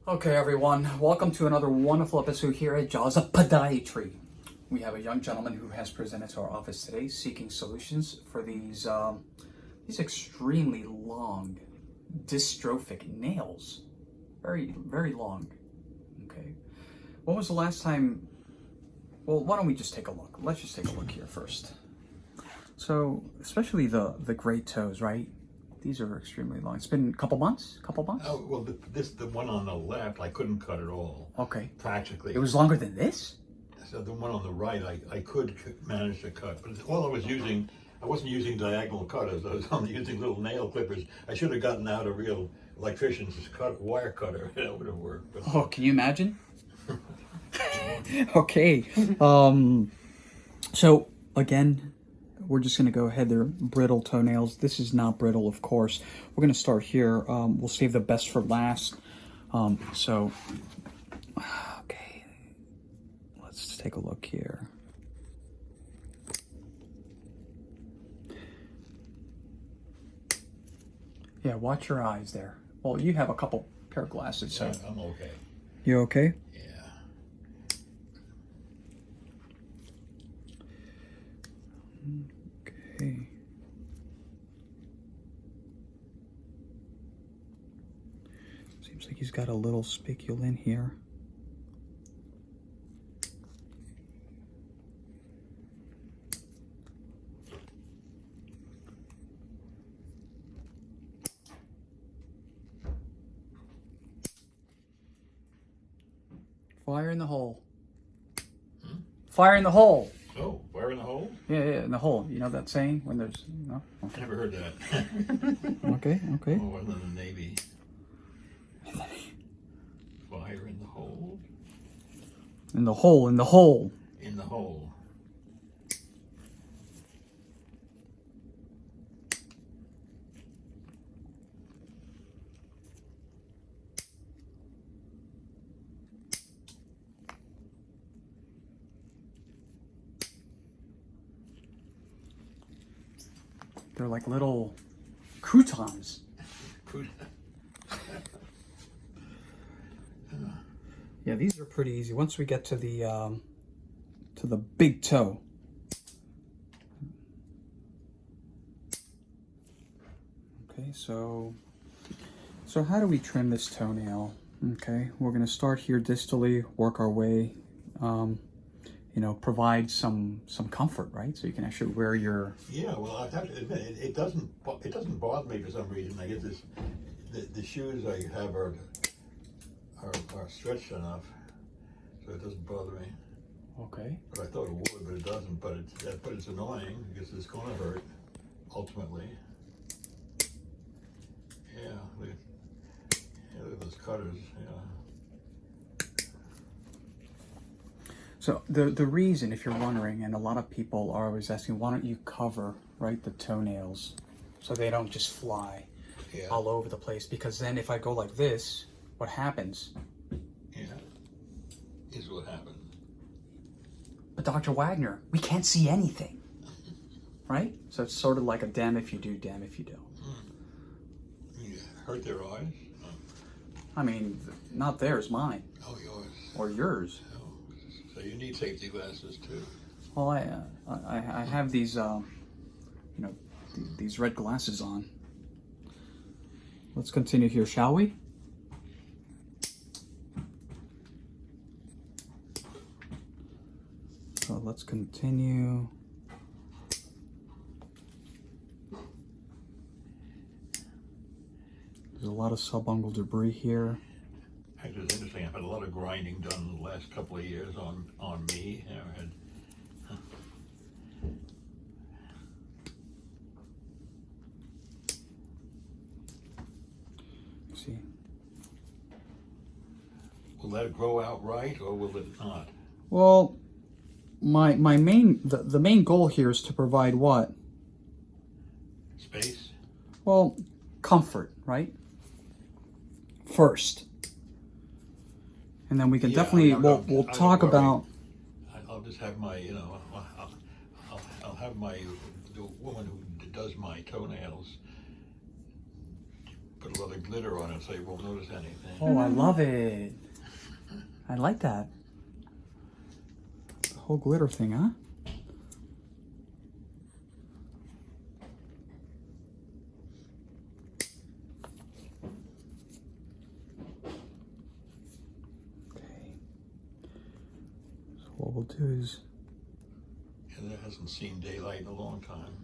Okay, everyone, welcome to another wonderful episode here at Doctors of Podiatry. We have a young gentleman who has presented to our office today seeking solutions for these extremely long dystrophic nails. Very, very long. Okay. When was the last time? Well, why don't we just take a look? Let's just take a look here first. So, especially the great toes, right? These are extremely long. It's been a couple months? Oh, well, the one on the left, I couldn't cut at all. Okay. Practically. It was longer than this? So the one on the right, I could manage to cut. But all I wasn't using diagonal cutters. I was only using little nail clippers. I should have gotten out a real electrician's wire cutter. That would have worked. But... Oh, can you imagine? Okay. So, again, we're just going to go ahead. They're brittle toenails. This is not brittle, of course. We're going to start here. We'll save the best for last. Okay. Let's take a look here. Yeah, watch your eyes there. Well, you have a couple pair of glasses, so... Yeah, I'm okay. You okay? Yeah. Okay. Seems like he's got a little spicule in here. Fire in the hole. Fire in the hole. Oh, fire in the hole? Yeah, in the hole. You know that saying when there's no? Okay. I never heard that. Okay. Oh, I was in the Navy. Fire in the hole? In the hole, in the hole. In the hole. They're like little croutons. Yeah, these are pretty easy. Once we get to the big toe. Okay, so how do we trim this toenail? Okay, we're going to start here distally, work our way. Provide some comfort, right? So you can actually wear your... Yeah, well, I have to admit, it doesn't bother me for some reason. I guess the shoes I have are stretched enough, so it doesn't bother me. Okay. But I thought it would, but it doesn't. But it's annoying because it's going to hurt ultimately. Yeah, look at those cutters. Yeah. So the reason, if you're wondering, and a lot of people are always asking, why don't you cover, right, the toenails so they don't just fly all over the place? Because then if I go like this, what happens? Yeah, is what happens. But Dr. Wagner, we can't see anything, right? So it's sort of like a damn if you do, damn if you don't. You hurt their eyes? Oh. I mean, not theirs, mine. Oh, yours. Or yours. So you need safety glasses too. Well, I have these these red glasses on. Let's continue here, shall we? So let's continue. There's a lot of subungual debris here. Actually, it's interesting. I've had a lot of grinding done in the last couple of years on me. See. Will that grow out right, or will it not? Well, my main the main goal here is to provide what? Space? Well, comfort, right? First. And then we can definitely we'll talk about. I'll just have my I'll have the woman who does my toenails put a lot of glitter on it so you won't notice anything. Oh, I love it. I like that. The whole glitter thing, huh? Okay. So what we'll do is... Yeah, that hasn't seen daylight in a long time.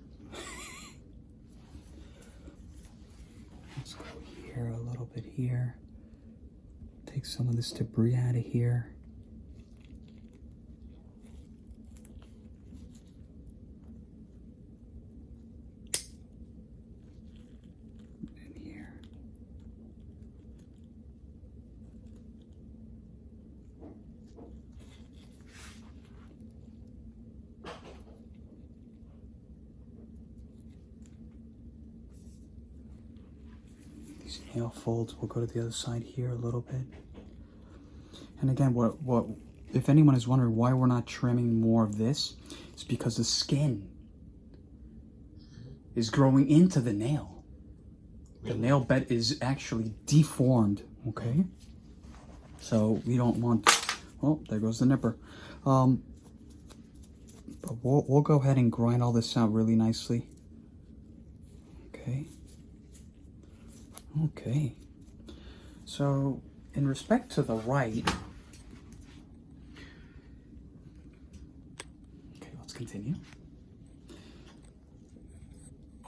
Let's go here, a little bit here. Take some of this debris out of here. And here. These nail folds, we'll go to the other side here a little bit. And again, what if anyone is wondering why we're not trimming more of this, it's because the skin is growing into the nail. The nail bed is actually deformed, okay? So we don't want, oh, there goes the nipper. But we'll go ahead and grind all this out really nicely. Okay. Okay. So in respect to the right, okay, let's continue.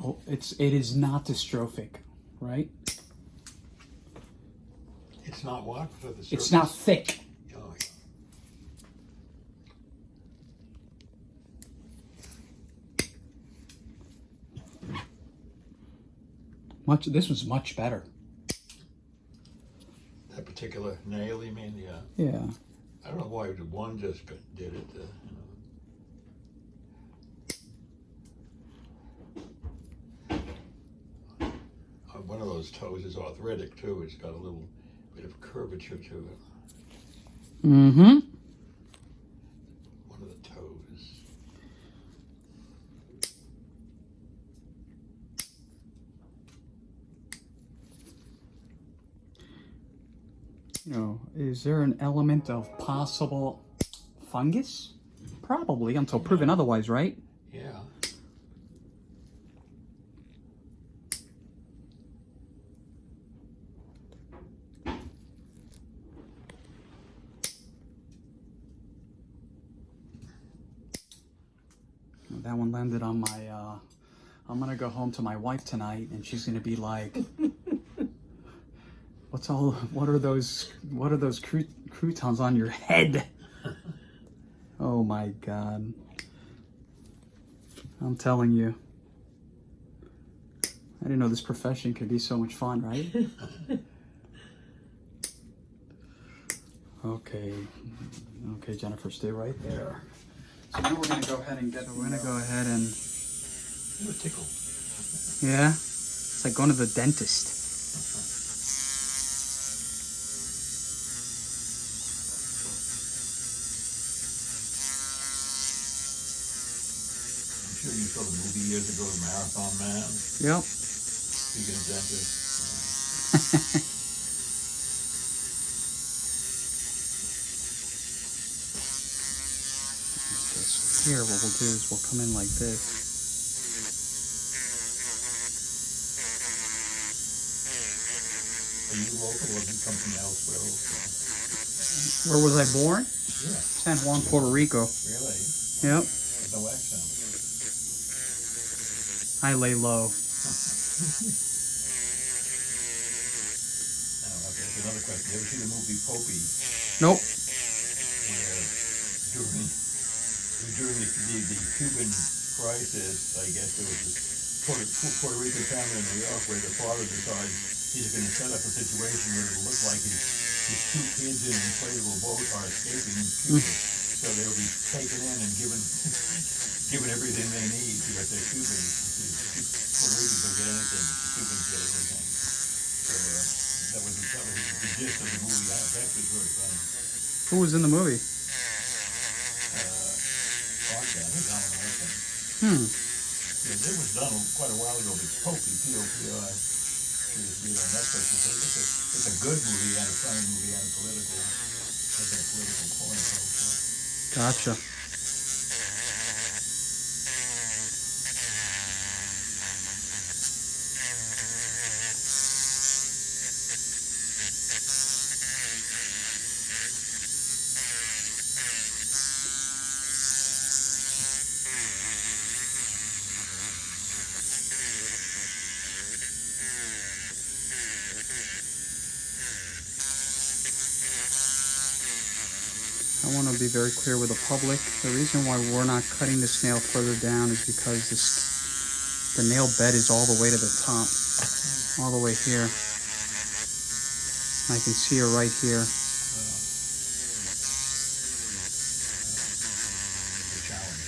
Oh, it is not dystrophic, right? It's not what? For the surface? It's not thick. Oh, yeah. This was much better. That particular nail, you mean? Yeah. Yeah. I don't know why one just did it. One of those toes is arthritic too. It's got a little bit of curvature to it. Mm-hmm. One of the toes. You know, is there an element of possible fungus? Probably, until proven otherwise, right? Yeah. That one landed on my, I'm gonna go home to my wife tonight and she's gonna be like, what are those croutons on your head? Oh my God. I'm telling you. I didn't know this profession could be so much fun, right? Okay, Jennifer, stay right there. So now we're gonna go ahead and It was tickle. yeah, it's like going to the dentist. I'm sure you saw the movie years ago, The Marathon Man. Yep. Speaking of dentists. Here, what we'll do is we'll come in like this. Are you local or do you come from elsewhere also? Where was I born? Yeah. San Juan, Puerto Rico. Really? Yep. With no accent. I lay low. Now, okay, that's another question. You ever see the movie Popey? Nope. Where during the Cuban crisis, I guess there was this Puerto Rican family in New York where the father decides he's going to set up a situation where it'll look like his two kids in an inflatable boat are escaping Cuba. So they'll be taken in and given everything they need because they're Cubans. Puerto Ricans don't get anything, but the Cubans get everything. So that was the gist of the movie. That was very funny. Who was in the movie? Yeah, it was done quite a while ago, but it's Popey, P-O-P-I. on Netflix. It's a good movie and a funny movie and a political, has a political point also. Gotcha. I want to be very clear with the public. The reason why we're not cutting this nail further down is because the nail bed is all the way to the top, all the way here. I can see it right here. The challenge.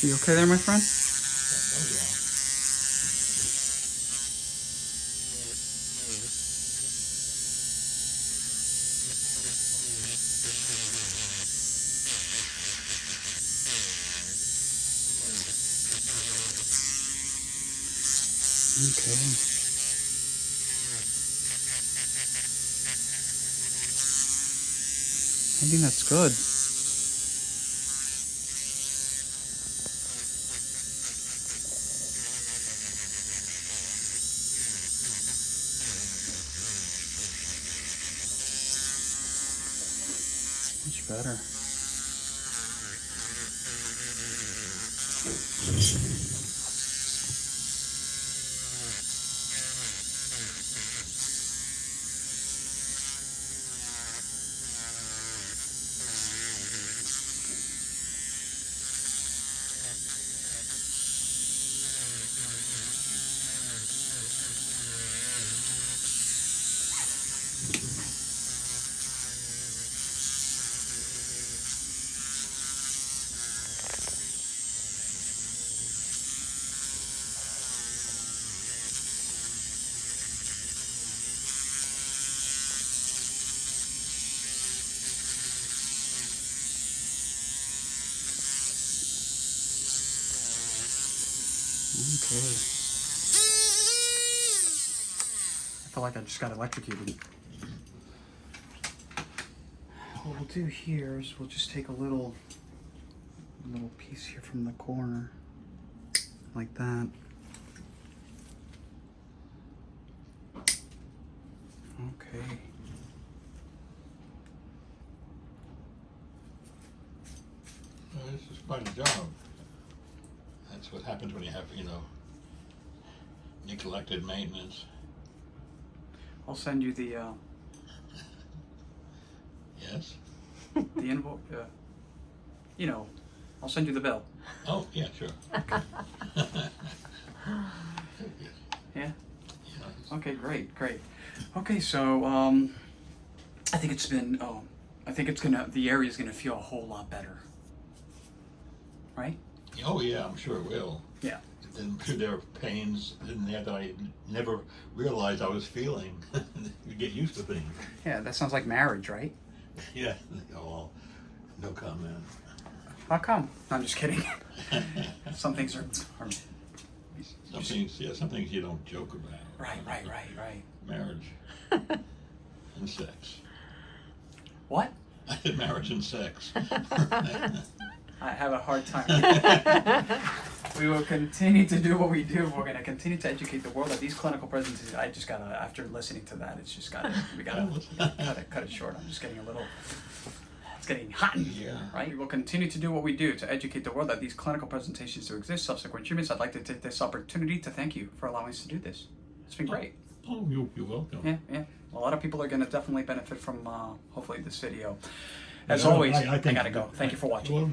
You okay there, my friend? Oh yeah. Okay. I think that's good. Much better. Okay. I feel like I just got electrocuted. What we'll do here is we'll just take a little piece here from the corner, like that. Okay. Well, this is quite a job. That's what happens when you have, neglected maintenance. I'll send you the Yes? the invoice. I'll send you the bill. Oh, yeah, sure. Yeah. Yes. Okay, great. Okay, so I think it's been. The area's gonna feel a whole lot better. Right? Oh, yeah, I'm sure it will. Yeah. I'm sure there are pains in there that I never realized I was feeling. You get used to things. Yeah, that sounds like marriage, right? Yeah. Oh, no comment. How come? No, I'm just kidding. Some things are Some things you don't joke about. Right. Marriage and sex. What? I said marriage and sex. I have a hard time. We will continue to do what we do. We're going to continue to educate the world of these clinical presentations. I just gotta, after listening to that, we gotta cut it short. I'm just getting a little getting hot in here, Yeah. right? We will continue to do what we do to educate the world that these clinical presentations do exist, subsequent treatments. I'd like to take this opportunity to thank you for allowing us to do this. It's been great. Oh, you're welcome. Yeah. A lot of people are going to definitely benefit from, hopefully, this video. As Yeah, always, I I think- gotta go. Thank you for watching. Well,